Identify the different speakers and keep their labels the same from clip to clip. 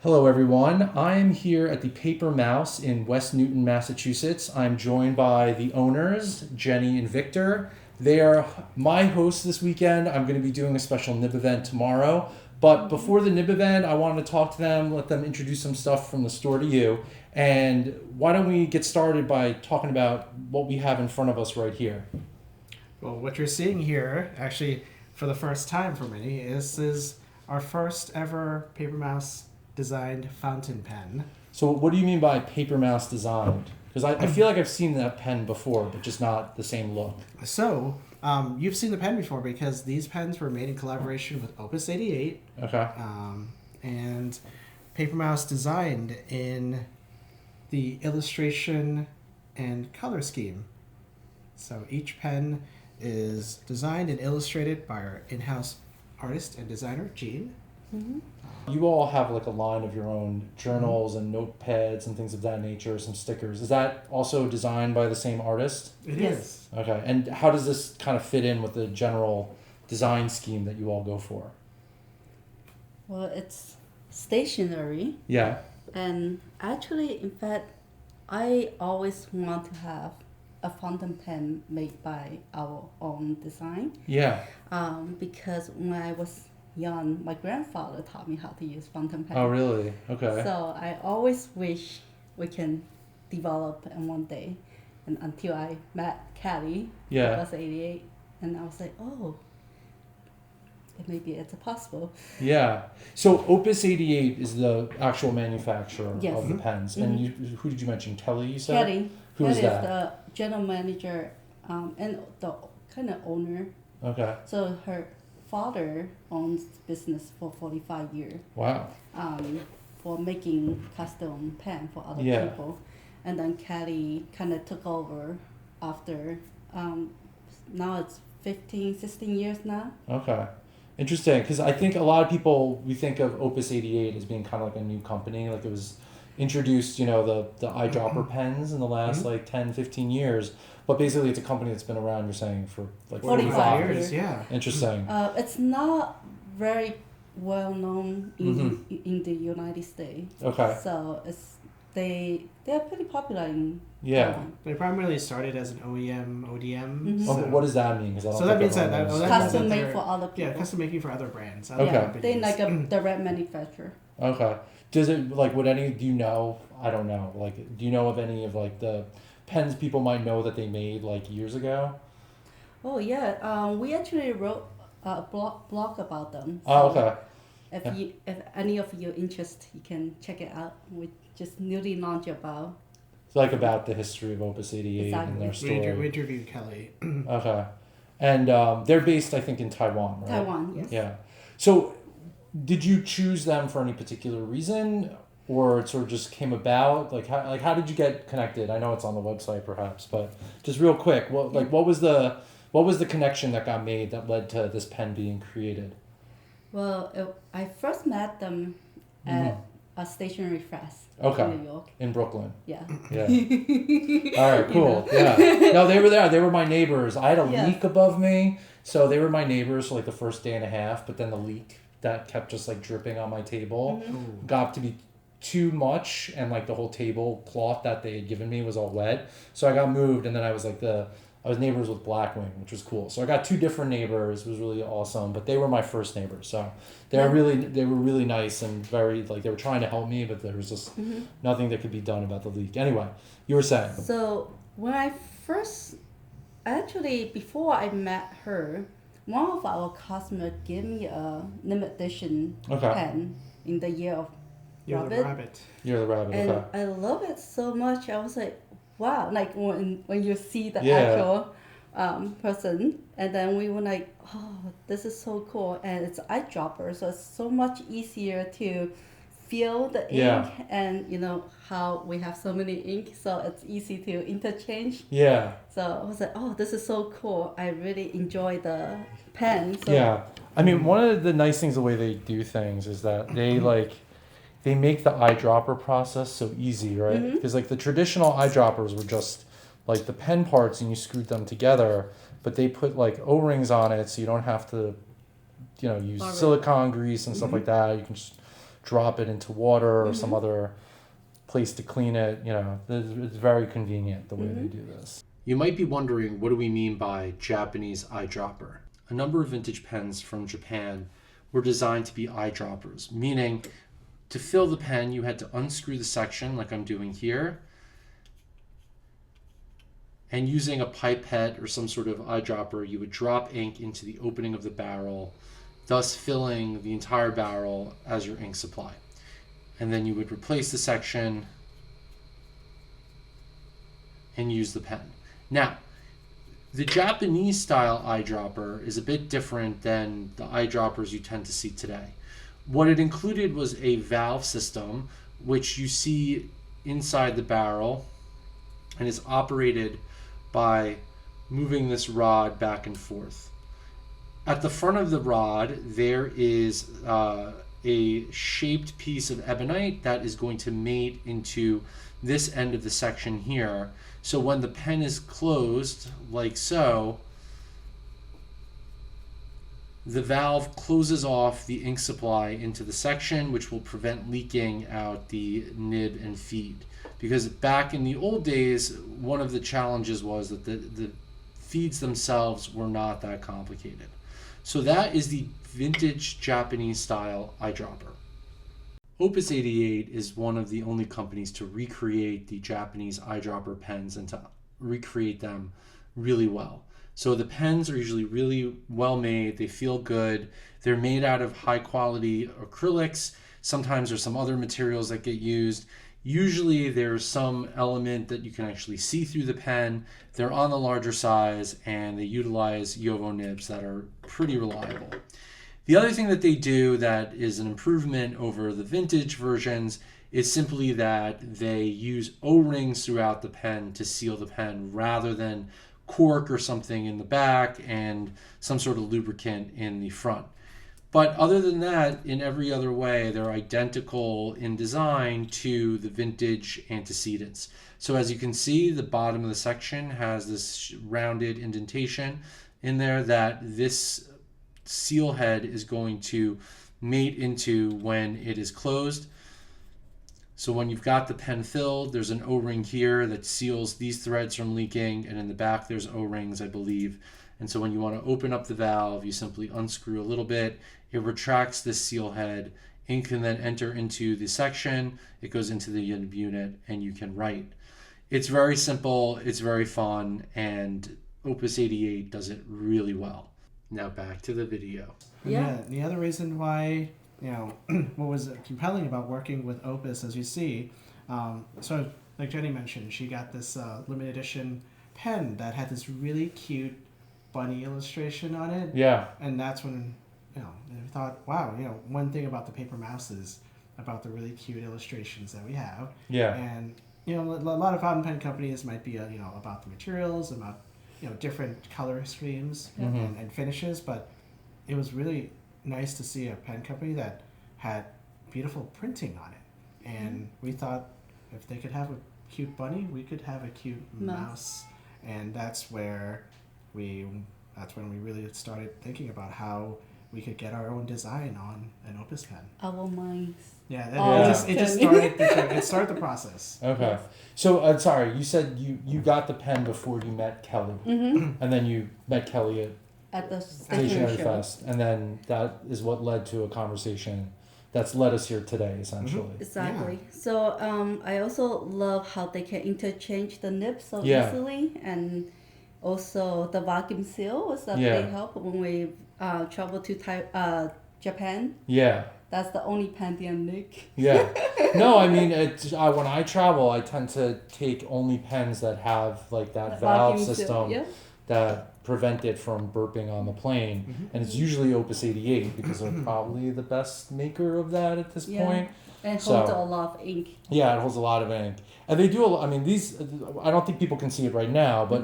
Speaker 1: Hello, everyone. I'm here at the Paper Mouse in West Newton, Massachusetts. I'm joined by the owners, Jenny and Victor. They are my hosts this weekend. I'm going to be doing a special Nib event tomorrow. But before the Nib event, I wanted to talk to them, let them introduce some stuff from the store to you. And why don't we get started by talking about what we have in front of us right here?
Speaker 2: Well, what you're seeing here, actually, for the first time for many, is our first ever Paper Mouse designed fountain pen.
Speaker 1: So what do you mean by Paper Mouse designed? Because I feel like I've seen that pen before, but just not the same look.
Speaker 2: So, you've seen the pen before because these pens were made in collaboration with Opus 88.
Speaker 1: Okay.
Speaker 2: And Paper Mouse designed in the illustration and color scheme. So each pen is designed and illustrated by our in-house artist and designer, Jean.
Speaker 1: Mm-hmm. You all have like a line of your own journals and notepads and things of that nature, some stickers. Is that also designed by the same artist?
Speaker 2: It is.
Speaker 1: Okay. And how does this kind of fit in with the general design scheme that you all go for?
Speaker 3: Well, it's stationery.
Speaker 1: Yeah.
Speaker 3: And actually, in fact, I always want to have a fountain pen made by our own design.
Speaker 1: Yeah.
Speaker 3: Because when I was young, my grandfather taught me how to use fountain pen.
Speaker 1: Oh, really? Okay.
Speaker 3: So I always wish we can develop in one day. And until I met Callie,
Speaker 1: Yeah.
Speaker 3: I was 88, and I was like, oh, maybe it's possible.
Speaker 1: Yeah. So Opus 88 is the actual manufacturer
Speaker 3: Yes.
Speaker 1: of the pens.
Speaker 3: Mm-hmm.
Speaker 1: And who did you mention? Kelly, you said?
Speaker 3: Kelly.
Speaker 1: Who is
Speaker 3: Kelly
Speaker 1: that?
Speaker 3: is the general manager and the kind of owner.
Speaker 1: Okay.
Speaker 3: So her father owns business for 45 years
Speaker 1: Wow.
Speaker 3: for making custom pen for other
Speaker 1: Yeah.
Speaker 3: people. And then Kelly kind of took over after, now it's 15, 16 years now.
Speaker 1: Okay. Interesting, because I think a lot of people, we think of Opus 88 as being kind of like a new company. Like it was introduced, the eyedropper pens in the last like 10, 15 years. But basically it's a company that's been around, you're saying, for like 45
Speaker 3: years.
Speaker 2: Yeah.
Speaker 1: Interesting.
Speaker 3: It's not very well known in the United States.
Speaker 1: Okay.
Speaker 3: So they're pretty popular in
Speaker 1: Yeah.
Speaker 3: Taiwan.
Speaker 2: They primarily started as an OEM, ODM.
Speaker 3: Mhm.
Speaker 1: Oh, what does that mean? Because I don't
Speaker 2: So that
Speaker 1: think
Speaker 2: means that-
Speaker 1: everyone knows.
Speaker 2: that-
Speaker 3: Custom
Speaker 2: that
Speaker 3: made
Speaker 2: they're-
Speaker 3: for other people.
Speaker 2: Yeah, custom making for other brands.
Speaker 1: Okay.
Speaker 3: Yeah, they
Speaker 2: companies.
Speaker 3: like a direct manufacturer.
Speaker 1: Okay. Does it, like, do you know, I don't know, like, do you know of any of, like, the pens people might know that they made, like, years ago?
Speaker 3: Oh yeah, we actually wrote a blog about them.
Speaker 1: Oh,
Speaker 3: So
Speaker 1: okay.
Speaker 3: if any of you interested, you can check it out. We just newly launched about.
Speaker 1: It's like about the history of Opus 88 and
Speaker 3: Exactly.
Speaker 1: their story.
Speaker 2: We interviewed Kelly.
Speaker 1: Okay. And they're based, I think, in Taiwan, right?
Speaker 3: Taiwan, yes.
Speaker 1: Yeah. So did you choose them for any particular reason, or it sort of just came about? How did you get connected? I know it's on the website perhaps, but just real quick, what was the connection that got made that led to this pen being created?
Speaker 3: Well, I first met them at a stationery fest
Speaker 1: Okay.
Speaker 3: in New York.
Speaker 1: In Brooklyn.
Speaker 3: Yeah.
Speaker 1: Yeah. All right, cool. Yeah. No, they were there. They were my neighbors. I had a
Speaker 3: Yeah.
Speaker 1: leak above me, so they were my neighbors for like the first day and a half, but then the leak that kept just like dripping on my table got to be too much, and like the whole tablecloth that they had given me was all wet. So I got moved, and then I was neighbors with Blackwing, which was cool. So I got two different neighbors. It was really awesome, but they were my first neighbors. So they were really nice and very, like, they were trying to help me, but there was just nothing that could be done about the leak. Anyway, you were saying.
Speaker 3: So when I first, actually before I met her, one of our customers gave me a limited edition
Speaker 1: Okay.
Speaker 3: pen in the year of
Speaker 2: You're the rabbit.
Speaker 1: You're the rabbit.
Speaker 3: and
Speaker 1: Okay.
Speaker 3: I love it so much. I was like, wow! Like when you see the
Speaker 1: Yeah.
Speaker 3: actual person, and then we were like, oh, this is so cool, and it's eyedropper, so it's so much easier to feel the ink,
Speaker 1: Yeah.
Speaker 3: and how we have so many ink, so it's easy to interchange.
Speaker 1: Yeah.
Speaker 3: So I was like, oh, this is so cool. I really enjoy the pen. So
Speaker 1: Yeah. I mean, one of the nice things the way they do things is that they make the eyedropper process so easy, right? Because like the traditional eyedroppers were just like the pen parts and you screwed them together, but they put like O-rings on it so you don't have to, use
Speaker 3: Alright.
Speaker 1: silicone grease and stuff like that. You can just drop it into water or some other place to clean it. You know, it's very convenient the way they do this. You might be wondering, what do we mean by Japanese eyedropper? A number of vintage pens from Japan were designed to be eyedroppers, meaning to fill the pen, you had to unscrew the section like I'm doing here, and using a pipette or some sort of eyedropper, you would drop ink into the opening of the barrel, thus filling the entire barrel as your ink supply. And then you would replace the section and use the pen. Now, the Japanese style eyedropper is a bit different than the eyedroppers you tend to see today. What it included was a valve system, which you see inside the barrel and is operated by moving this rod back and forth. At the front of the rod, there is a shaped piece of ebonite that is going to mate into this end of the section here. So when the pen is closed, like so, the valve closes off the ink supply into the section, which will prevent leaking out the nib and feed. Because back in the old days, one of the challenges was that the feeds themselves were not that complicated. So that is the vintage Japanese style eyedropper. Opus 88 is one of the only companies to recreate the Japanese eyedropper pens and to recreate them really well. So the pens are usually really well made, they feel good, they're made out of high quality acrylics, sometimes there's some other materials that get used. Usually there's some element that you can actually see through the pen, they're on the larger size, and they utilize Yovo nibs that are pretty reliable. The other thing that they do that is an improvement over the vintage versions is simply that they use O-rings throughout the pen to seal the pen rather than cork or something in the back and some sort of lubricant in the front. But other than that, in every other way, they're identical in design to the vintage antecedents. So as you can see, the bottom of the section has this rounded indentation in there that this seal head is going to mate into when it is closed. So when you've got the pen filled, there's an O-ring here that seals these threads from leaking, and in the back there's O-rings, I believe. And so when you want to open up the valve, you simply unscrew a little bit, it retracts this seal head, ink can then enter into the section, it goes into the unit, and you can write. It's very simple, it's very fun, and Opus 88 does it really well. Now back to the video.
Speaker 3: Yeah.
Speaker 2: The other reason why, what was compelling about working with Opus, as you see, so like Jenny mentioned, she got this limited edition pen that had this really cute bunny illustration on it.
Speaker 1: Yeah.
Speaker 2: And that's when, I thought, wow, one thing about the paper mouse is about the really cute illustrations that we have.
Speaker 1: Yeah.
Speaker 2: And, a lot of fountain pen companies might be, about the materials, about different color schemes and finishes, but it was really nice to see a pen company that had beautiful printing on it. And we thought if they could have a cute bunny, we could have a cute mouse. And that's when we really started thinking about how we could get our own design on an Opus pen.
Speaker 3: Our minds.
Speaker 2: Yeah, it started the process.
Speaker 1: Okay. So, sorry, you said you got the pen before you met Kelly.
Speaker 3: Mm-hmm.
Speaker 1: And then you met Kelly
Speaker 3: At the
Speaker 1: Stationery
Speaker 3: station
Speaker 1: Fest. And then that is what led to a conversation that's led us here today, essentially.
Speaker 3: Exactly.
Speaker 2: Yeah.
Speaker 3: So I also love how they can interchange the nibs so easily, and also the vacuum seal was a big help when we traveled to Japan.
Speaker 1: Yeah.
Speaker 3: That's the only pen they nick.
Speaker 1: Yeah. No, I mean, when I travel, I tend to take only pens that have like that valve system that prevent it from burping on the plane. Mm-hmm. And it's usually Opus 88 because they're probably the best maker of that at this point.
Speaker 3: And it holds a lot of ink.
Speaker 1: Yeah, it holds a lot of ink. And they do, these, I don't think people can see it right now, but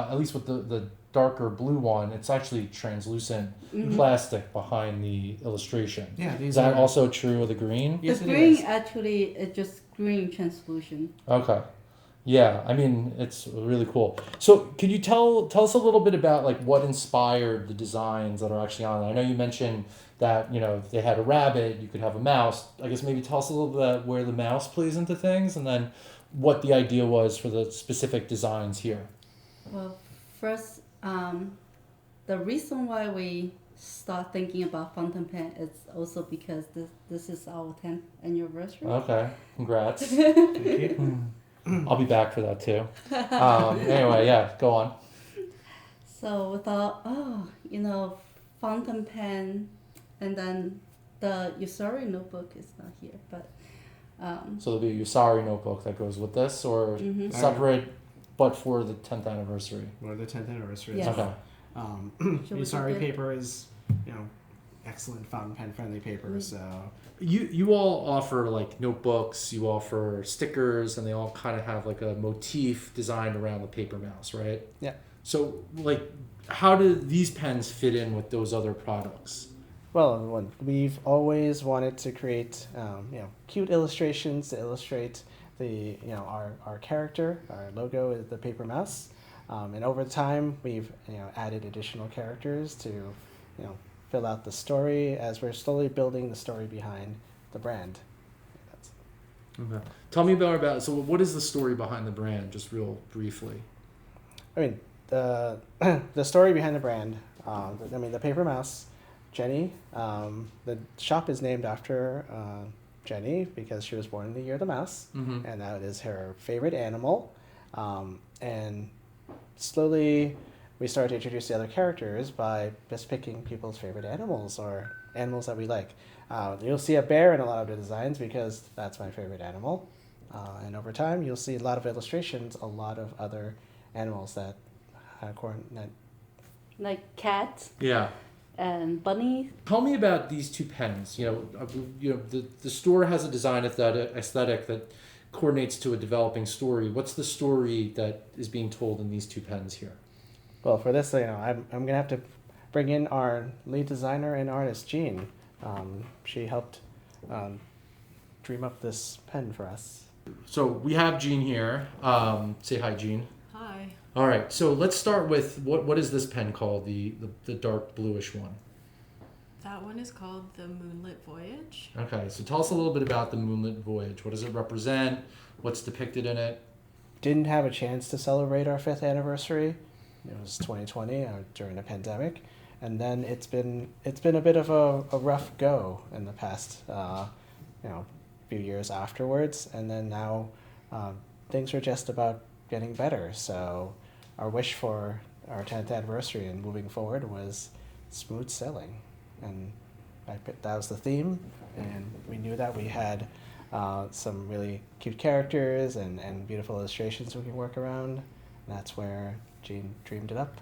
Speaker 1: at least with the darker blue one, it's actually translucent plastic behind the illustration.
Speaker 2: Yeah,
Speaker 1: is that also true of the green?
Speaker 3: Yes, the green actually is just green translucent.
Speaker 1: Okay. Yeah, I mean, it's really cool. So, can you tell us a little bit about like what inspired the designs that are actually on it? I know you mentioned that, if they had a rabbit, you could have a mouse. I guess maybe tell us a little bit about where the mouse plays into things, and then what the idea was for the specific designs here.
Speaker 3: Well, first, the reason why we start thinking about fountain pen is also because this is our 10th anniversary.
Speaker 1: Okay, congrats.
Speaker 2: Thank you.
Speaker 1: I'll be back for that too. Anyway, yeah, go on.
Speaker 3: So we thought, fountain pen, and then the Yusari notebook is not here, but
Speaker 1: So there'll be a Yusari notebook that goes with this, or separate, but for the 10th anniversary.
Speaker 2: Or the 10th anniversary.
Speaker 3: Yes.
Speaker 1: Okay.
Speaker 2: Yusari paper is, excellent fountain pen friendly paper. So
Speaker 1: You all offer like notebooks, you offer stickers, and they all kind of have like a motif designed around the paper mouse, right?
Speaker 2: Yeah.
Speaker 1: So like, how do these pens fit in with those other products?
Speaker 2: Well, we've always wanted to create, cute illustrations to illustrate the, our character. Our logo is the paper mouse, and over time we've, added additional characters to, fill out the story as we're slowly building the story behind the brand.
Speaker 1: Okay. Tell me about. So, what is the story behind the brand, just real briefly?
Speaker 2: I mean, the the story behind the brand. The paper mouse. Jenny. The shop is named after Jenny because she was born in the year of the mouse, and that is her favorite animal. And slowly, we started to introduce the other characters by just picking people's favorite animals or animals that we like. You'll see a bear in a lot of the designs because that's my favorite animal. And over time, you'll see a lot of illustrations, a lot of other animals that
Speaker 3: like cat
Speaker 1: Yeah.
Speaker 3: and bunny.
Speaker 1: Tell me about these two pens. The store has a design aesthetic that coordinates to a developing story. What's the story that is being told in these two pens here?
Speaker 2: Well, for this, I'm gonna have to bring in our lead designer and artist, Jean. She helped dream up this pen for us.
Speaker 1: So we have Jean here. Say hi, Jean.
Speaker 4: Hi.
Speaker 1: All right. So let's start with what is this pen called? The dark bluish one.
Speaker 4: That one is called the Moonlit Voyage.
Speaker 1: Okay. So tell us a little bit about the Moonlit Voyage. What does it represent? What's depicted in it?
Speaker 2: Didn't have a chance to celebrate our 5th anniversary. It was 2020 during the pandemic, and then it's been a bit of a rough go in the past few years afterwards, and then now things are just about getting better. So our wish for our 10th anniversary and moving forward was smooth sailing, and that was the theme, and we knew that we had some really cute characters and beautiful illustrations we can work around. That's where Jean dreamed it up.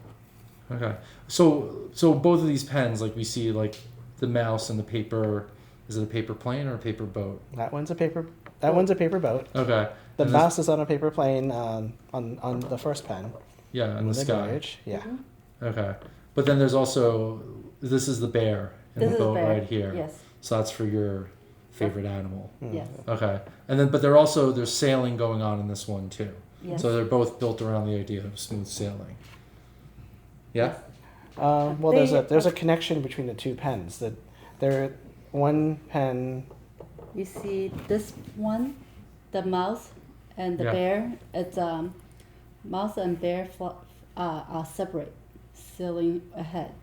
Speaker 1: Okay. So both of these pens, like we see, like the mouse and the paper. Is it a paper plane or a paper boat?
Speaker 2: That one's a paper. That one's a paper boat.
Speaker 1: Okay.
Speaker 2: The mouse is on a paper plane on the first pen.
Speaker 1: Yeah, in the sky.
Speaker 2: Voyage. Yeah.
Speaker 3: Mm-hmm.
Speaker 1: Okay. But then there's also, this is the bear in the boat right here.
Speaker 3: Yes.
Speaker 1: So that's for your favorite animal.
Speaker 3: Yes.
Speaker 1: Okay. And then, but there's sailing going on in this one too.
Speaker 3: Yes.
Speaker 1: So they're both built around the idea of smooth sailing. Yeah.
Speaker 2: Well, there's a connection between the two pens. That there, one pen.
Speaker 3: You see this one, the mouse and the bear. It's mouse and bear are separate, sailing ahead,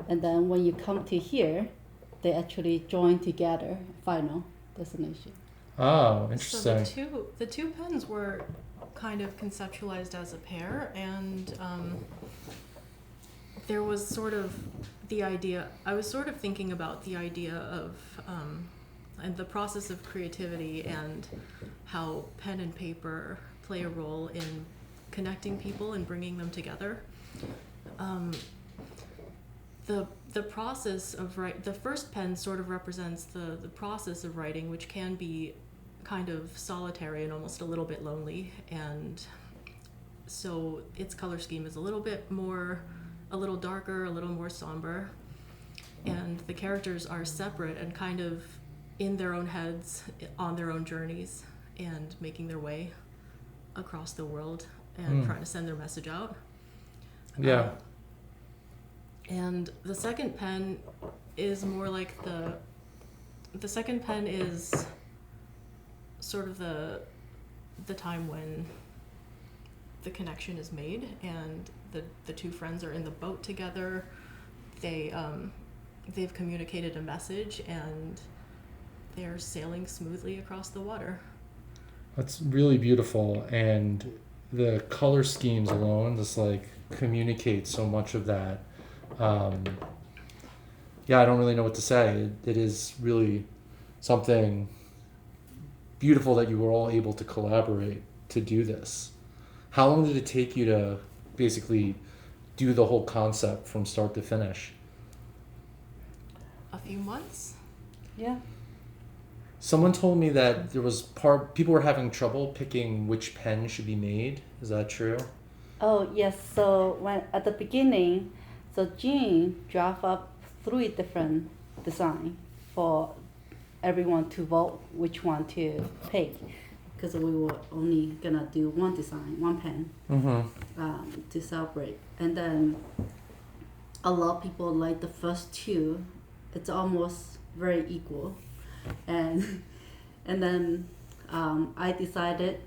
Speaker 3: and then when you come to here, they actually join together. Final destination.
Speaker 1: Oh, interesting.
Speaker 4: So the two pens were kind of conceptualized as a pair, and there was sort of the idea. I was sort of thinking about the idea of and the process of creativity and how pen and paper play a role in connecting people and bringing them together. The process of the first pen sort of represents the process of writing, which can be kind of solitary and almost a little bit lonely, and so its color scheme is a little darker, a little more somber, and the characters are separate and kind of in their own heads on their own journeys and making their way. across the world and trying to send their message out.
Speaker 1: Yeah.
Speaker 4: And the second pen is more like the second pen is sort of the time when the connection is made and the two friends are in the boat together. They've communicated a message and they're sailing smoothly across the water. That's
Speaker 1: really beautiful, and the color schemes alone just like communicate so much of that. Yeah, I don't really know what to say. It is really something beautiful that you were all able to collaborate to do this. How long did it take you to basically do the whole concept from start to finish?
Speaker 4: A few months.
Speaker 3: Yeah.
Speaker 1: Someone told me that there was people were having trouble picking which pen should be made. Is that true?
Speaker 3: Oh yes. So when at the beginning, so Jean draft up 3 different design for everyone to vote which one to pick, because we were only gonna do one design, one pen, to celebrate. And then a lot of people like the first 2. It's almost very equal, and then I decided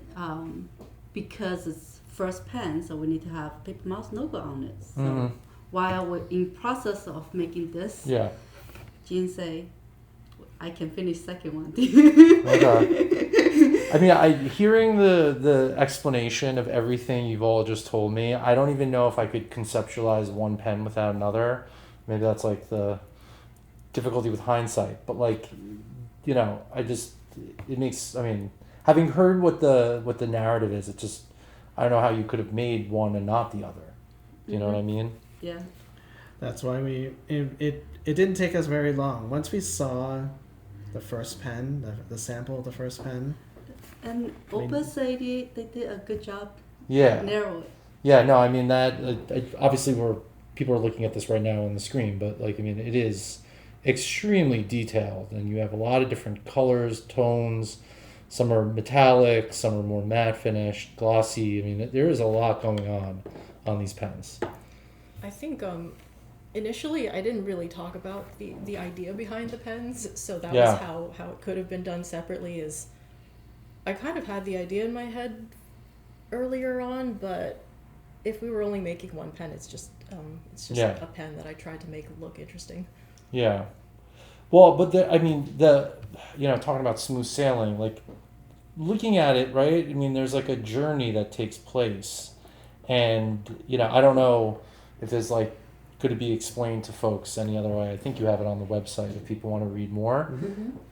Speaker 3: because it's first pen, so we need to have Paper Mouse logo on it. So while we're in process of making this, Jean say, I can finish second one.
Speaker 1: Okay. I mean, hearing the explanation of everything you've all just told me, I don't even know if I could conceptualize one pen without another. Maybe that's like the difficulty with hindsight, but like, you know, it makes, I mean, having heard what the narrative is, it just, I don't know how you could have made one and not the other. Do you know what I mean?
Speaker 3: Yeah.
Speaker 2: That's why it didn't take us very long. Once we saw the first pen, the sample of the first pen.
Speaker 3: And Opus say they did a good job.
Speaker 1: Yeah.
Speaker 3: Narrow it.
Speaker 1: Yeah, no, I mean that, obviously people are looking at this right now on the screen, but like, I mean, it is extremely detailed, and you have a lot of different colors, tones. Some are metallic, some are more matte finished, glossy. I mean, there is a lot going on these pens.
Speaker 4: I think initially I didn't really talk about the idea behind the pens, so that was how it could have been done separately. Is I kind of had the idea in my head earlier on, but if we were only making one pen, it's just a pen that I tried to make look interesting.
Speaker 1: Yeah. Well, but talking about smooth sailing, like looking at it, right? I mean, there's like a journey that takes place, and I don't know if there's like, could it be explained to folks any other way? I think you have it on the website if people want to read more.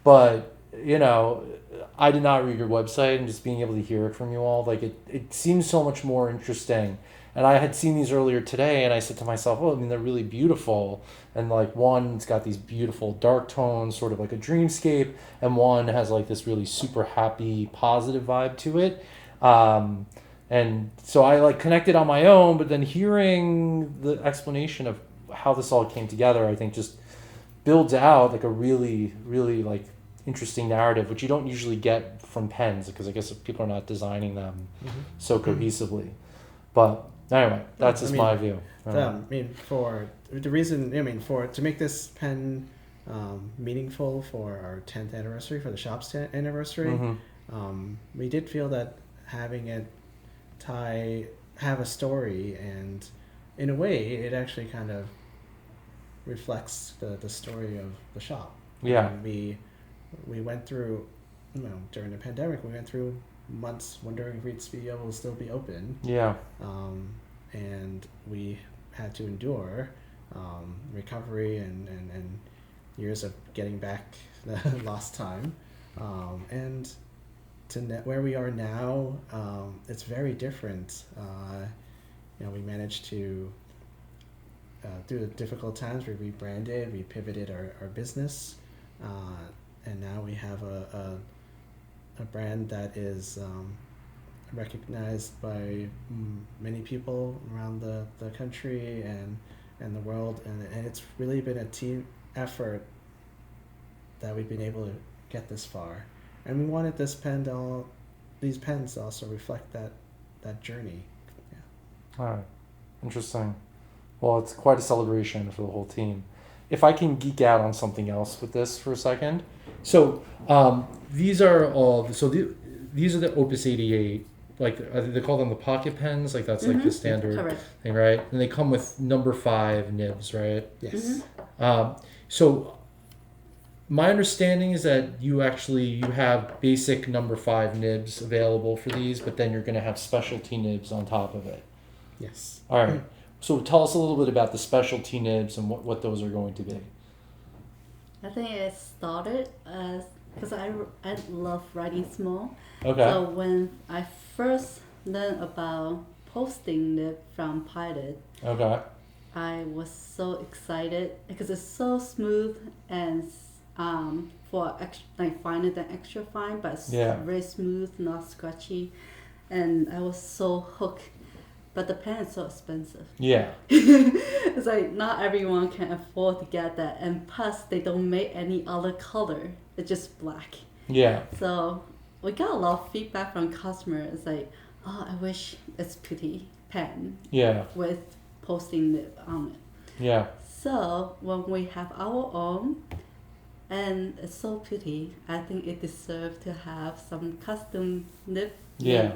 Speaker 1: But I did not read your website, and just being able to hear it from you all, like it seems so much more interesting. And I had seen these earlier today, and I said to myself, oh, I mean, they're really beautiful. And like one's got these beautiful dark tones, sort of like a dreamscape, and one has like this really super happy, positive vibe to it. And so I like connected on my own, but then hearing the explanation of how this all came together, I think just builds out like a really, really like interesting narrative, which you don't usually get from pens, because I guess people are not designing them so cohesively. But anyway, that's just my view.
Speaker 2: For the reason, to make this pen meaningful for our 10th anniversary, for the shop's 10th anniversary, we did feel that having it have a story, and in a way, it actually kind of reflects the story of the shop.
Speaker 1: Yeah.
Speaker 2: We went through, during the pandemic, we went through months wondering if we'd be able to still be open.
Speaker 1: Yeah.
Speaker 2: And we had to endure recovery and years of getting back the lost time. And to where we are now, it's very different. We managed to, through the difficult times, we rebranded, we pivoted our business, and now we have a brand that is recognized by many people around the country and the world, and it's really been a team effort that we've been able to get this far. And we wanted these pens to also reflect that journey.
Speaker 1: All right. Interesting. Well, it's quite a celebration for the whole team. If I can geek out on something else with this for a second. So these are all, these are the Opus 88, like they call them the pocket pens, like that's like the standard
Speaker 3: Correct.
Speaker 1: thing, right? And they come with number 5 nibs, right?
Speaker 2: Yes.
Speaker 1: So my understanding is that you have basic number 5 nibs available for these, but then you're going to have specialty nibs on top of it.
Speaker 2: Yes.
Speaker 1: All right. So tell us a little bit about the specialty nibs and what those are going to be.
Speaker 3: I think it started as because I love writing small.
Speaker 1: Okay.
Speaker 3: So when I first learned about posting nib from Pilot,
Speaker 1: Okay.
Speaker 3: I was so excited because it's so smooth and for like finer than extra fine, but it's very smooth, not scratchy, and I was so hooked. But the pen is so expensive.
Speaker 1: Yeah.
Speaker 3: It's like not everyone can afford to get that, and plus they don't make any other color. It's just black.
Speaker 1: Yeah.
Speaker 3: So we got a lot of feedback from customers. It's like, oh, I wish it's pretty pen.
Speaker 1: Yeah.
Speaker 3: With posting nib on it.
Speaker 1: Yeah.
Speaker 3: So when we have our own, and it's so pretty, I think it deserves to have some custom nib.
Speaker 1: Yeah.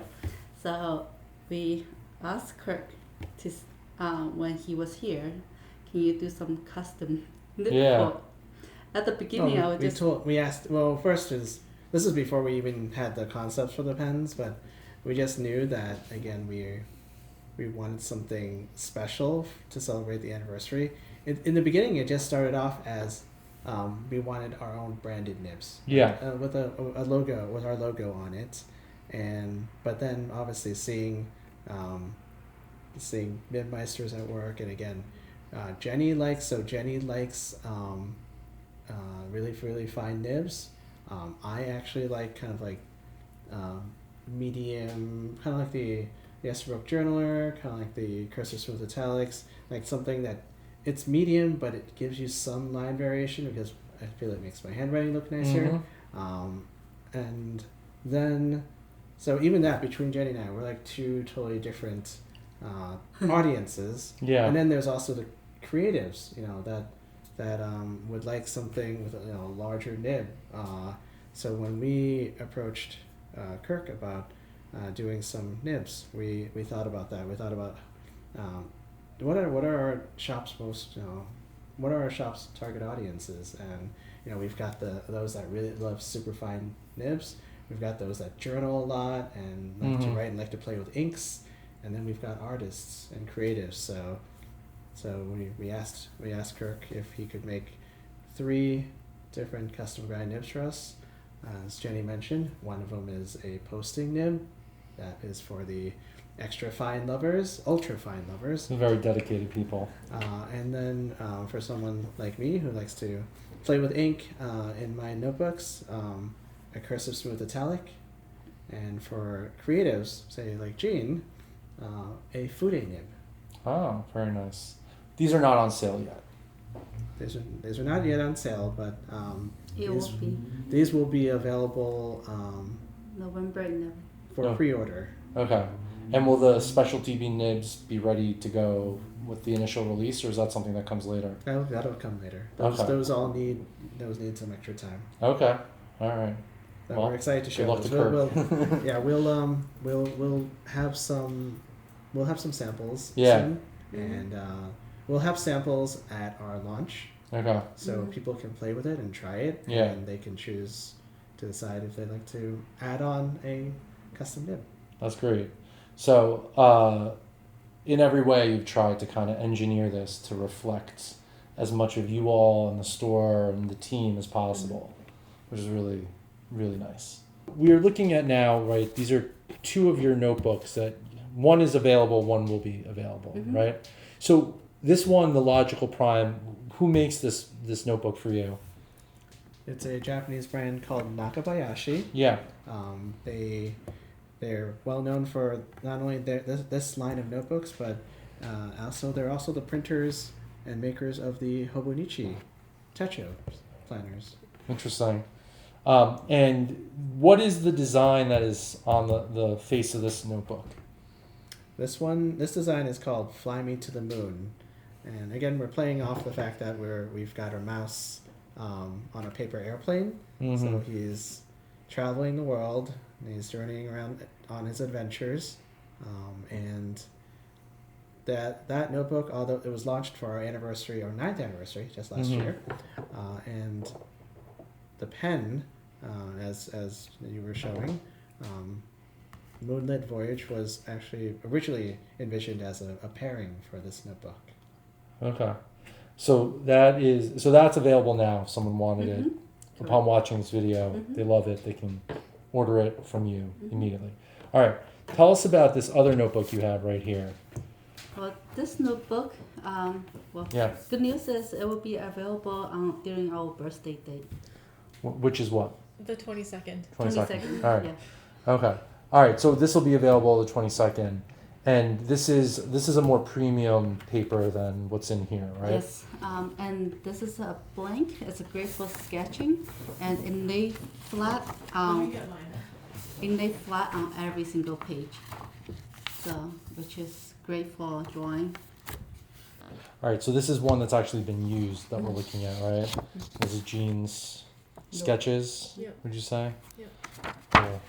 Speaker 3: So we asked Kirk to when he was here, can you do some custom nib for? At the beginning,
Speaker 2: we asked. Well, first is this is before we even had the concepts for the pens, but we just knew that again we wanted something special to celebrate the anniversary. In the beginning, it just started off as we wanted our own branded nibs.
Speaker 1: Yeah.
Speaker 2: With a logo, with our logo on it, but then obviously seeing Nibmeisters at work, and again, Jenny likes really fine nibs. I actually like kind of like medium, kind of like the Esterbrook Journaler, kind of like the Cursive Smooth Italics, like something that it's medium, but it gives you some line variation because I feel it makes my handwriting look nicer. And then, so even that between Jenny and I, we're like two totally different audiences.
Speaker 1: Yeah.
Speaker 2: And then there's also the creatives, that would like something with a larger nib. So when we approached Kirk about doing some nibs, we thought about that. We thought about what are our shop's what are our shop's target audiences, and we've got those that really love super fine nibs. We've got those that journal a lot and like to write and like to play with inks, and then we've got artists and creatives. So we asked Kirk if he could make 3 different custom grind nibs for us. As Jenny mentioned, one of them is a posting nib that is for the extra fine lovers, ultra fine lovers.
Speaker 1: Very dedicated people.
Speaker 2: And then for someone like me who likes to play with ink in my notebooks, a Cursive Smooth Italic. And for creatives, say like Jean, a Fude nib.
Speaker 1: Oh, very nice. These are not on sale yet.
Speaker 2: These are not yet on sale, but these will be available
Speaker 3: November 11th.
Speaker 2: for pre-order.
Speaker 1: Okay. And will the specialty nibs be ready to go with the initial release, or is that something that comes later?
Speaker 2: That'll come later. Those need some extra time.
Speaker 1: Okay. All right.
Speaker 2: Well, we're excited to show
Speaker 1: those.
Speaker 2: We'll have some samples.
Speaker 1: Yeah.
Speaker 2: Soon, and we'll have samples at our launch.
Speaker 1: Okay.
Speaker 2: So people can play with it and try it.
Speaker 1: Yeah.
Speaker 2: And they can choose to decide if they'd like to add on a custom nib.
Speaker 1: That's great. So, in every way, you've tried to kind of engineer this to reflect as much of you all and the store and the team as possible, which is really, really nice. We are looking at now, right, these are 2 of your notebooks that one is available, one will be available, right? So this one, the Logical Prime, who makes this notebook for you?
Speaker 2: It's a Japanese brand called Nakabayashi.
Speaker 1: Yeah.
Speaker 2: They're well known for not only this line of notebooks, but they're also the printers and makers of the Hobonichi Techo planners.
Speaker 1: Interesting. And what is the design that is on the face of this notebook?
Speaker 2: this design is called Fly Me to the Moon. And again, we're playing off the fact that we've got our mouse on a paper airplane.
Speaker 1: Mm-hmm.
Speaker 2: So he's traveling the world, and he's journeying around on his adventures. And that notebook, although it was launched for our anniversary, our 9th anniversary, just last year, and the pen, as you were showing, Moonlit Voyage was actually originally envisioned as a pairing for this notebook.
Speaker 1: Okay. So that's available now if someone wanted it. Upon watching this video, they love it, they can order it from you immediately. All right. Tell us about this other notebook you have right here.
Speaker 3: Well, this notebook, good news is it will be available during our birthday date.
Speaker 1: Which is what?
Speaker 4: The 22nd.
Speaker 3: 22nd.
Speaker 1: All right.
Speaker 3: Yeah.
Speaker 1: Okay. All right. So this will be available the 22nd, and this is a more premium paper than what's in here, right?
Speaker 3: Yes. And this is a blank. It's great for sketching, and it lay flat. It lay flat on every single page. So, which is great for drawing.
Speaker 1: All right. So this is one that's actually been used that we're looking at, right? This is Jean's sketches.
Speaker 4: Yep.
Speaker 1: Would you say?
Speaker 4: Yep.
Speaker 1: Cool.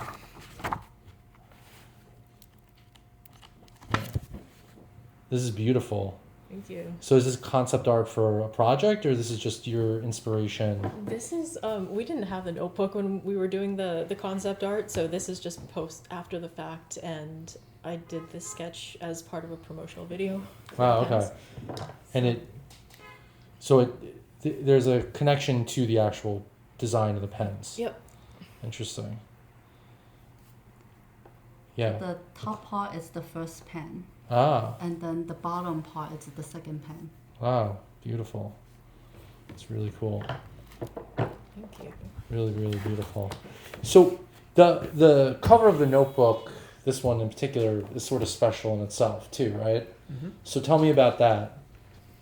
Speaker 1: This is beautiful.
Speaker 4: Thank you.
Speaker 1: So is this concept art for a project, or this is just your inspiration?
Speaker 4: This is we didn't have the notebook when we were doing the concept art, so this is just post after the fact, and I did this sketch as part of a promotional video.
Speaker 1: Wow. Okay. And there's a connection to the actual design of the pens.
Speaker 4: Yep.
Speaker 1: Interesting. Yeah.
Speaker 3: The top part is the first pen.
Speaker 1: Ah.
Speaker 3: And then the bottom part is the second pen.
Speaker 1: Wow. Beautiful. It's really cool.
Speaker 4: Thank you.
Speaker 1: Really, really beautiful. So the cover of the notebook, this one in particular, is sort of special in itself too, right?
Speaker 2: Mm-hmm.
Speaker 1: So tell me about that.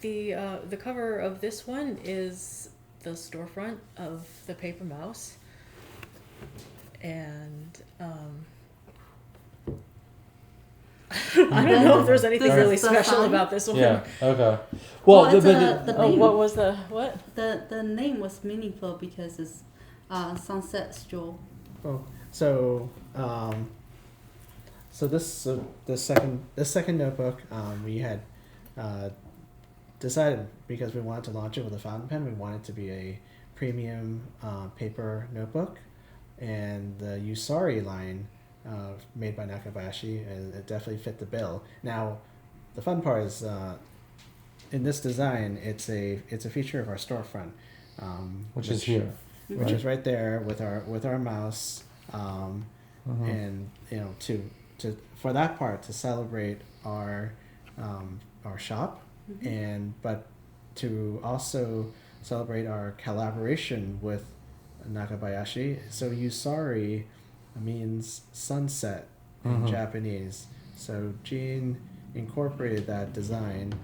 Speaker 4: The cover of this one is the storefront of the paper mouse, and I don't know if there's anything
Speaker 3: This
Speaker 4: really
Speaker 3: is the
Speaker 4: special
Speaker 3: fun.
Speaker 4: about this one.
Speaker 1: Yeah. Okay. Well,
Speaker 3: Well, it's the
Speaker 4: Oh,
Speaker 3: name.
Speaker 4: what was the what?
Speaker 3: The name was meaningful because it's Sunset Stroll.
Speaker 2: Oh, so this second notebook, we had decided, because we wanted to launch it with a fountain pen, we wanted it to be a premium paper notebook, and the Yusari line made by Nakabayashi, it definitely fit the bill. Now, the fun part is in this design, it's a feature of our storefront,
Speaker 1: which is here,
Speaker 2: which is right there with our mouse, and to for that part to celebrate our shop, but to also celebrate our collaboration with Nakabayashi. So Yusari means sunset in Japanese. So Jean incorporated that design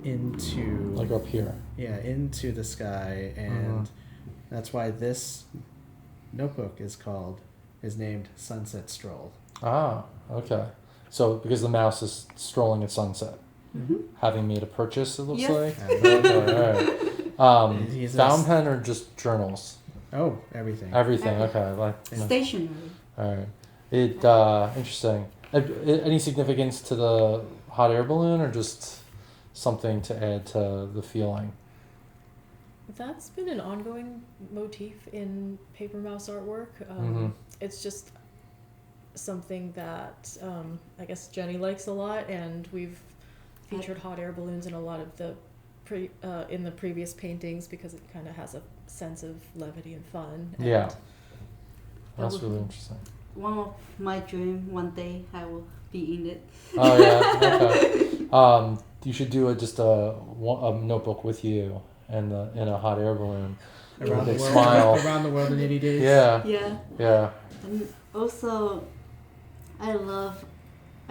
Speaker 2: into
Speaker 1: like up here.
Speaker 2: Yeah, into the sky, and that's why this notebook is named Sunset Stroll.
Speaker 1: Ah, okay. So because the mouse is strolling at sunset, having made a purchase, it looks
Speaker 3: Yes.
Speaker 1: like. Okay, all right.
Speaker 2: He's a-
Speaker 1: Fountain pen or just journals?
Speaker 2: Oh, everything.
Speaker 1: Everything. Okay.
Speaker 3: Stationary.
Speaker 1: All right. It interesting. Any significance to the hot air balloon, or just something to add to the feeling?
Speaker 4: That's been an ongoing motif in paper mouse artwork. It's just something that I guess Jenny likes a lot, and we've featured hot air balloons in a lot of the in the previous paintings because it kind of has a sense of levity and fun. And
Speaker 1: Yeah. That's really interesting.
Speaker 3: One of my dream, one day I will be in it.
Speaker 1: Oh yeah. Okay. You should do just a notebook with you and in a hot air balloon.
Speaker 2: Around the
Speaker 1: Big
Speaker 2: world,
Speaker 1: smile.
Speaker 2: around the world in 80 days.
Speaker 1: Yeah.
Speaker 3: Yeah.
Speaker 1: Yeah.
Speaker 3: And also, I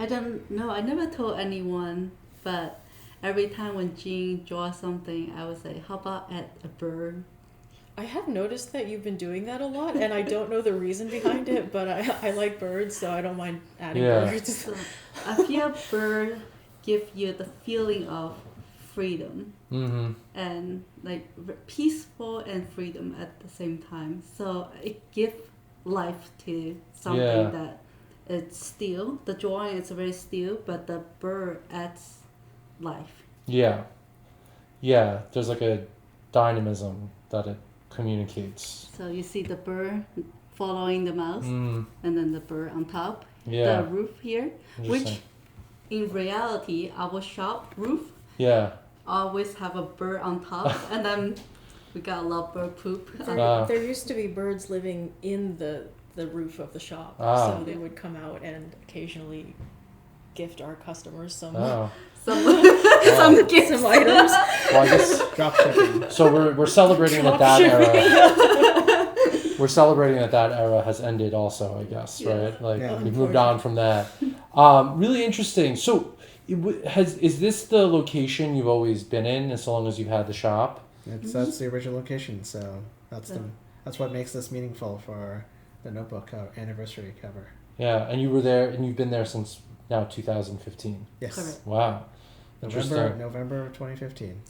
Speaker 3: don't know, I never told anyone, but every time when Jean draws something, I would say, how about add a bird?
Speaker 4: I have noticed that you've been doing that a lot, and I don't know the reason behind it, but I like birds, so I don't mind adding birds.
Speaker 3: So I feel bird give you the feeling of freedom and like peaceful and freedom at the same time. So it gives life to something that it's still. The drawing is very still, but the bird adds life.
Speaker 1: Yeah. Yeah. There's like a dynamism that it communicates.
Speaker 3: So you see the bird following the mouse, and then the bird on top,
Speaker 1: Yeah.
Speaker 3: the roof here, which in reality, our shop roof always have a bird on top, and then we got a lot of bird poop.
Speaker 4: There used to be birds living in the roof of the shop, so they would come out and occasionally gift our customers some
Speaker 3: some gifts.
Speaker 4: some items.
Speaker 1: Well, I guess
Speaker 2: Drop shipping.
Speaker 1: so. We're celebrating that era. We're celebrating that era has ended. Also, I guess, right? Like we've moved on from that. Really interesting. So, is this the location you've always been in as long as you've had the shop?
Speaker 2: That's the original location, so that's what makes this meaningful for the notebook anniversary cover.
Speaker 1: Yeah, and you were there, and you've been there since now 2015.
Speaker 2: Yes.
Speaker 3: Correct.
Speaker 1: Wow.
Speaker 2: November 2015.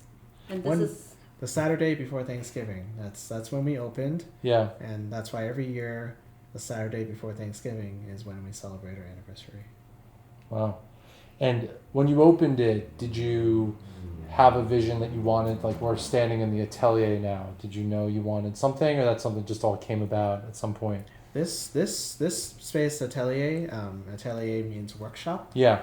Speaker 3: And this is
Speaker 2: the Saturday before Thanksgiving. That's when we opened.
Speaker 1: Yeah.
Speaker 2: And that's why every year the Saturday before Thanksgiving is when we celebrate our anniversary.
Speaker 1: Wow. And when you opened it, did you have a vision that you wanted, like we're standing in the atelier now, did you know you wanted something, or that something just all came about at some point?
Speaker 2: This space, atelier, atelier means workshop.
Speaker 1: Yeah.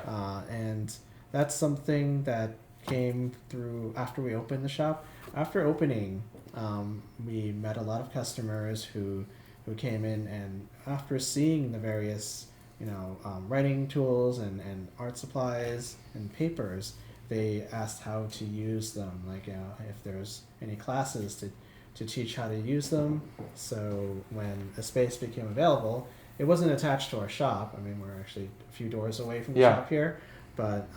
Speaker 2: And that's something that came through after we opened the shop. After opening, we met a lot of customers who came in, and after seeing the various writing tools and art supplies and papers, they asked how to use them, like if there's any classes to teach how to use them. So when a space became available, it wasn't attached to our shop. I mean, we're actually a few doors away from the shop here, but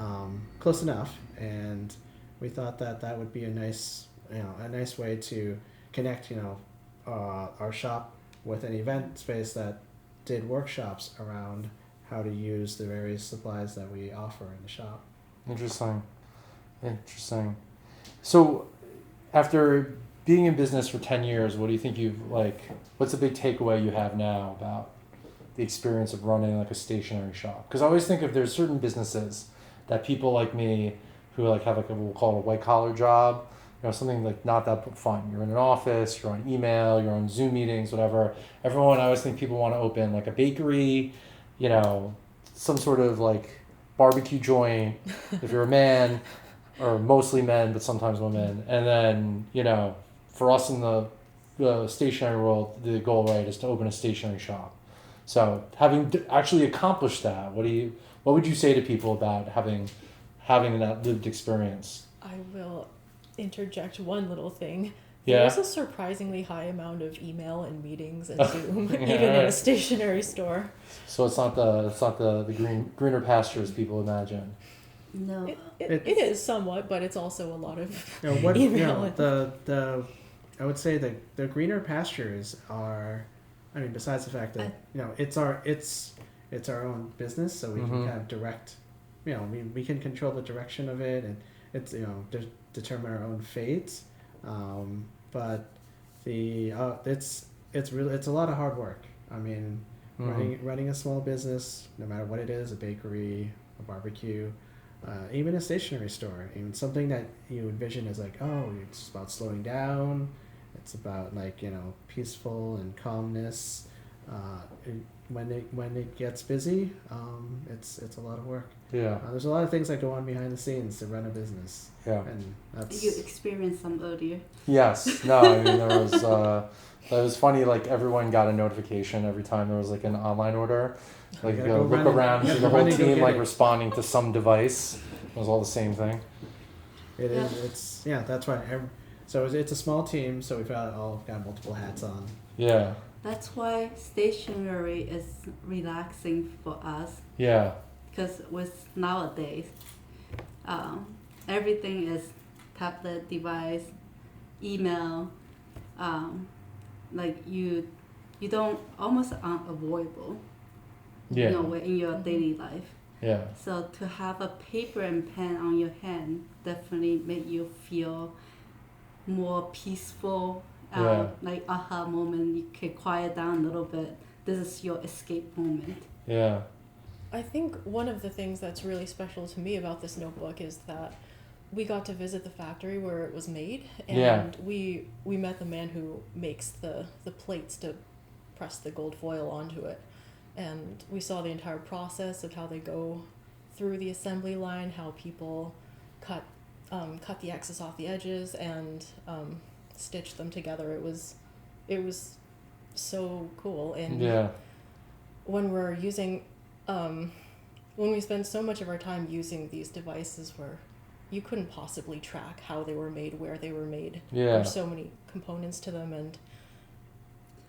Speaker 2: close enough. And we thought that would be a nice way to connect, our shop with an event space that did workshops around how to use the various supplies that we offer in the shop.
Speaker 1: Interesting. So after being in business for 10 years, what do you think what's the big takeaway you have now about the experience of running like a stationery shop? Because I always think if there's certain businesses that people like me who have we'll call it a white collar job, something like not that fun. You're in an office, you're on email, you're on Zoom meetings, whatever. I always think people want to open like a bakery, some sort of like barbecue joint if you're a man, or mostly men, but sometimes women. And then, for us in the stationery world, the goal, right, is to open a stationery shop. So having actually accomplished that, what would you say to people about having that lived experience?
Speaker 4: I will interject one little thing.
Speaker 1: Yeah.
Speaker 4: There's a surprisingly high amount of email and meetings and Zoom, even in a stationery store.
Speaker 1: So it's not the greener pastures people imagine.
Speaker 3: no.
Speaker 4: It is somewhat, but it's also a lot of
Speaker 2: email. I would say the greener pastures are, I mean, besides the fact that it's our own business, so we can kind of direct, we can control the direction of it, and it's determine our own fates. But it's a lot of hard work. I mean, running a small business, no matter what it is, a bakery, a barbecue, even a stationery store, even something that you envision as like, it's about slowing down, it's about peaceful and calmness. When it gets busy, it's a lot of work.
Speaker 1: Yeah.
Speaker 2: There's a lot of things that go on behind the scenes to run a business.
Speaker 1: Yeah.
Speaker 2: And that's...
Speaker 3: You experienced some earlier.
Speaker 1: Yes. No, I mean, there was, it was funny, like everyone got a notification every time there was like an online order. Like you go look around, see the whole team responding to some device. It was all the same thing.
Speaker 2: It is. That's why. So it's a small team, so we've all got multiple hats on.
Speaker 1: Yeah.
Speaker 3: That's why stationery is relaxing for us.
Speaker 1: Yeah.
Speaker 3: Because with nowadays, everything is tablet device, email, like you don't, almost unavoidable.
Speaker 1: Yeah.
Speaker 3: In your daily life.
Speaker 1: Yeah.
Speaker 3: So to have a paper and pen on your hand definitely make you feel more peaceful. Like aha moment, you can quiet down a little bit. This is your escape moment.
Speaker 1: Yeah.
Speaker 4: I think one of the things that's really special to me about this notebook is that we got to visit the factory where it was made, and we met the man who makes the plates to press the gold foil onto it, and we saw the entire process of how they go through the assembly line, how people cut the excess off the edges and stitch them together. It was so cool. And when we're using when we spend so much of our time using these devices where you couldn't possibly track how they were made, where they were made, there's so many components to them, and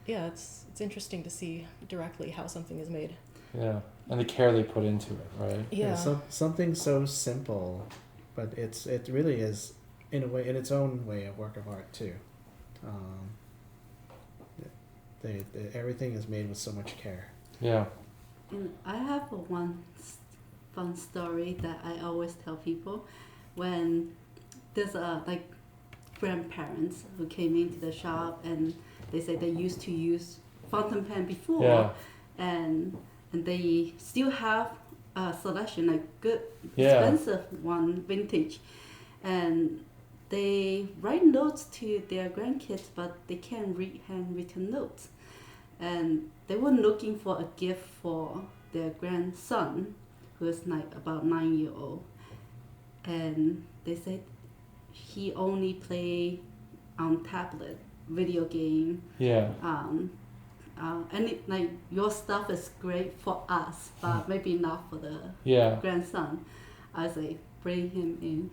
Speaker 4: it's interesting to see directly how something is made.
Speaker 1: And the care they put into it, right?
Speaker 2: Something so simple, but it really is in its own way a work of art too. Everything is made with so much care.
Speaker 3: And I have one fun story that I always tell people when there's like grandparents who came into the shop and they say they used to use fountain pen before, and they still have a selection, like good expensive one, vintage, and they write notes to their grandkids, but they can't read handwritten notes. And they were looking for a gift for their grandson, who is like about 9 years old. And they said he only play on tablet, video game. And like your stuff is great for us, but maybe not for the grandson. I say bring him in.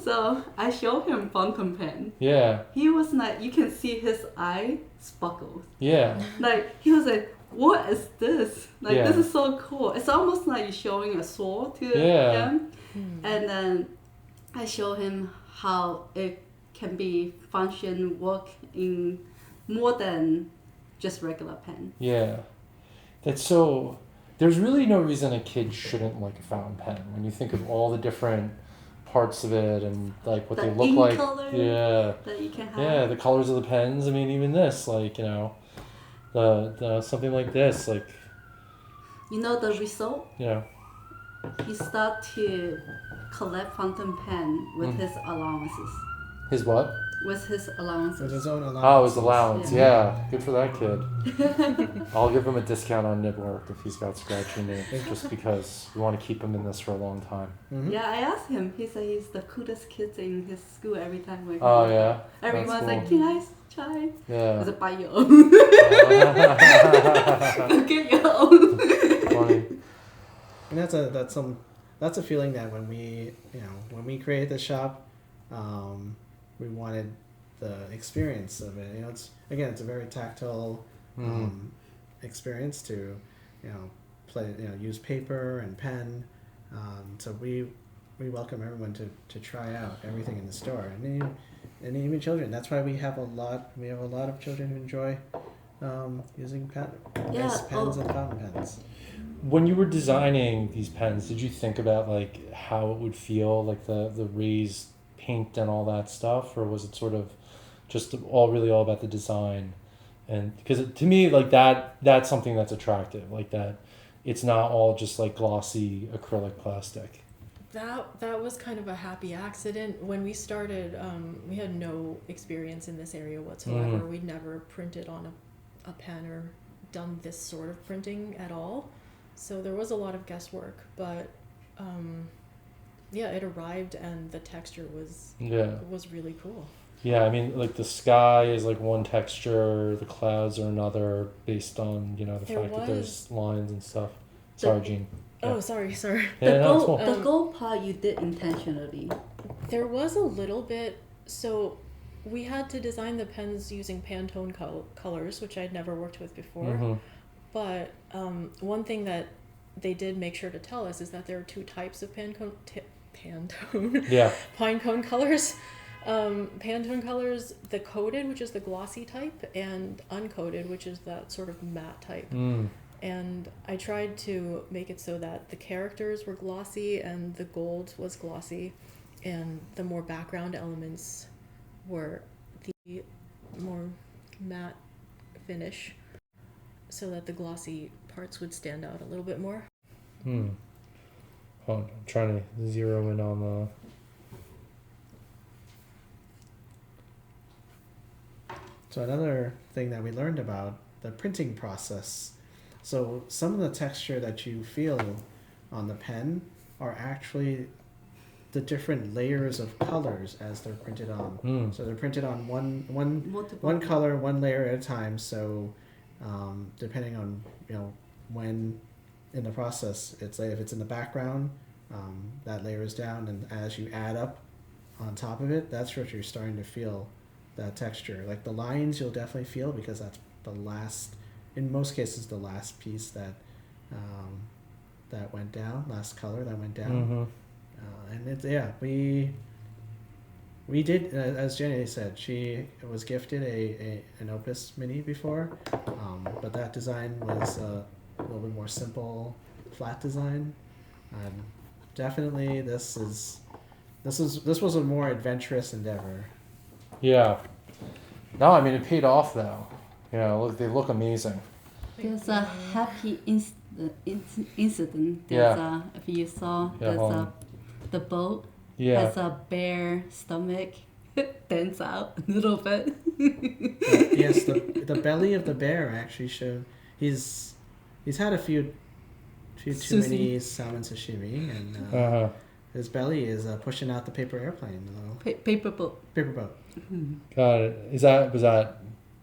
Speaker 3: So I showed him fountain pen. He was like, you can see his eye sparkles. Like he was like, what is this? Like this is so cool. It's almost like you're showing a sword to him. And then I show him how it can be work in more than just regular pen.
Speaker 1: That's so. There's really no reason a kid shouldn't like a fountain pen when you think of all the different parts of it and like what they look like.
Speaker 3: That you can have.
Speaker 1: The colors of the pens. I mean, even this, like, you know, the something like this, like.
Speaker 3: You know the result?
Speaker 1: He
Speaker 3: start to collect fountain pen with his allowances.
Speaker 1: His what?
Speaker 3: With his allowances.
Speaker 2: With his own allowance.
Speaker 1: Oh, his allowance. Good for that kid. I'll give him a discount on Nibbler if he's got scratchy nails, just because we want to keep him in this for a long time.
Speaker 3: Yeah, I asked him. He said he's the coolest kid in his school every time we everyone's cool. Like, can I try? I said, buy your own. Get your own.
Speaker 1: Funny.
Speaker 2: And that's a feeling that when we created the shop, we wanted the experience of it. It's a very tactile experience to use paper and pen. So we welcome everyone to try out everything in the store, and even children. That's why we have a lot of children who enjoy using nice pens and fountain pens.
Speaker 1: When you were designing these pens, did you think about like how it would feel, like the raised paint and all that stuff, or was it sort of just all about the design? And because to me, like that's something that's attractive, like that it's not all just like glossy acrylic plastic.
Speaker 4: That was kind of a happy accident. When we started, we had no experience in this area whatsoever. We'd never printed on a pen or done this sort of printing at all. So there was a lot of guesswork, but it arrived and the texture was really cool.
Speaker 1: Yeah, I mean, like the sky is like one texture, the clouds are another, based on the fact that there's lines and stuff. Sorry, Jean.
Speaker 4: Oh, sorry.
Speaker 3: The gold part you did intentionally.
Speaker 4: There was a little bit. So we had to design the pens using Pantone colors, which I'd never worked with before. But one thing that they did make sure to tell us is that there are two types of Pantone. Pinecone colors. Pantone colors, the coated, which is the glossy type, and uncoated, which is that sort of matte type. And I tried to make it so that the characters were glossy and the gold was glossy, and the more background elements were the more matte finish, so that the glossy parts would stand out a little bit more.
Speaker 1: Oh, I'm trying to zero in on the...
Speaker 2: So another thing that we learned about the printing process. So some of the texture that you feel on the pen are actually the different layers of colors as they're printed on. So they're printed on one color, one layer at a time. So depending on when in the process, it's like if it's in the background, that layer is down, and as you add up on top of it, that's what you're starting to feel, that texture. Like the lines, you'll definitely feel because that's the last, in most cases, the last piece that that went down, last color that went down. And it's we did, as Jenny said, she was gifted an Opus Mini before, but that design was a little bit more simple, flat design. Definitely, this was a more adventurous endeavor.
Speaker 1: Yeah. No, I mean, it paid off though. They look amazing.
Speaker 3: There's a happy incident.
Speaker 1: Yeah.
Speaker 3: If you saw, the boat has a bare stomach. Bends out a little bit.
Speaker 2: Yes, the belly of the bear actually showed he's had a few too many salmon sashimi, and his belly is pushing out the paper airplane.
Speaker 3: Paper boat.
Speaker 2: Paper boat.
Speaker 1: Got it.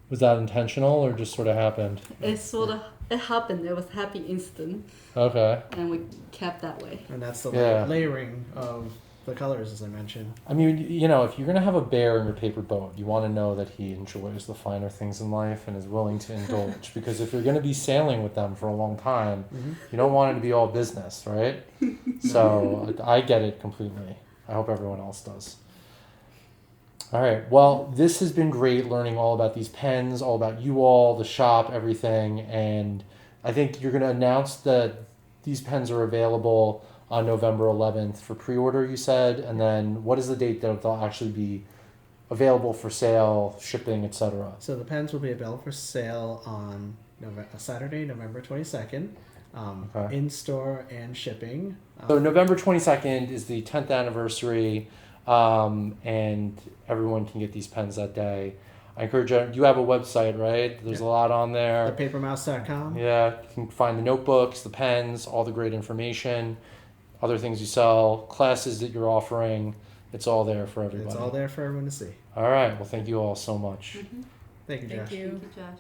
Speaker 1: Was that intentional or just sort of happened?
Speaker 3: It happened. It was a happy instant.
Speaker 1: Okay.
Speaker 3: And we kept that way.
Speaker 2: And that's the layering of the colors, as I mentioned.
Speaker 1: I mean, if you're going to have a bear in your paper boat, you want to know that he enjoys the finer things in life and is willing to indulge. Because if you're going to be sailing with them for a long time, you don't want it to be all business, right? So I get it completely. I hope everyone else does. All right. Well, this has been great learning all about these pens, all about you all, the shop, everything. And I think you're going to announce that these pens are available on November 11th for pre-order, you said. And then what is the date that they'll actually be available for sale, shipping, etc.?
Speaker 2: So the pens will be available for sale on Saturday, November 22nd, in store and shipping.
Speaker 1: So November 22nd is the 10th anniversary, and everyone can get these pens that day. I encourage you have a website, right? There's a lot on there.
Speaker 2: Thepapermouse.com.
Speaker 1: Yeah, you can find the notebooks, the pens, all the great information, other things you sell, classes that you're offering. It's all there for everybody.
Speaker 2: It's all there for everyone to see.
Speaker 1: All right. Well, thank you all so much.
Speaker 2: Thank you, Josh.
Speaker 4: Thank you.
Speaker 3: Thank you, Josh.